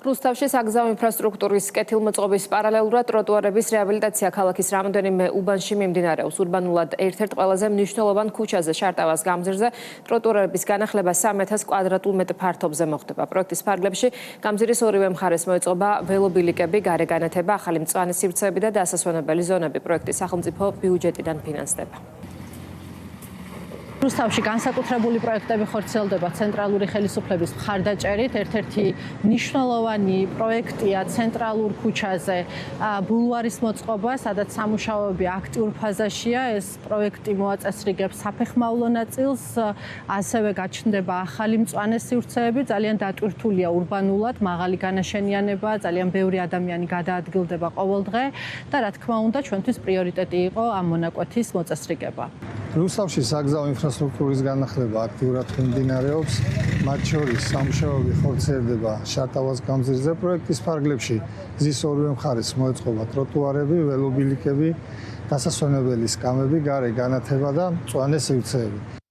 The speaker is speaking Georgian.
რუსთავში საგზაო ინფრასტრუქტურის კეთილმოწყობის პარალელურად ტროტუარების რეაბილიტაცია ქალაქის რამდენიმე უბანში მიმდინარეობს. ურბანულად ერთ-ერთ ყველაზე მნიშვნელოვან ქუჩაზე შარტავას გამზირზე ტროტუარების განახლება 3000 კვადრატულ მეტრ ფართობზე მოხდება. პროექტის ფარგლებში გამზირის ორივე მხარეს მოეწყობა ველობილიკები, გარე განათება, ახალი მწვანე სივრცეები და დასასვენებელი ზონები. პროექტი სახელმწიფო ბიუჯეტიდან ფინანსდება. რუსთავში განსაკუთრებული პროექტები ხორციელდება ცენტრალური ხელისუფლების მხარდაჭერით. ერთ-ერთი მნიშვნელოვანი პროექტია ცენტრალურ ქუჩაზე ბულვარის მოწყობა, სადაც სამუშაოები აქტიურ ფაზაშია. ეს პროექტი მოაწესრიგებს საფეხმავლო ნაწილს, ასევე გაჩნდება ახალი მწვანე სივრცეები, ძალიან დატვირთულია ურბანულად, მაღალი განაშენიანება, ძალიან ბევრი ადამიანი გადაადგილდება ყოველდღე და რა თქმა უნდა, ჩვენთვის პრიორიტეტი იყო ამ მონაკვეთის მოწესრიგება. რუსთავში საგზაო ინფრასტრუქტურის განახლება აქტიურად მიმდინარეობს, მათ შორის სამუშაოები ხორციელდება შარტავას გამზირზე. პროექტის ფარგლებში გზის ორივე მხარეს მოეწყობა ტროტუარები, ველობილიკები, დასასვენებელი სკამები, გარე განათება და მწვანე სივრცეები.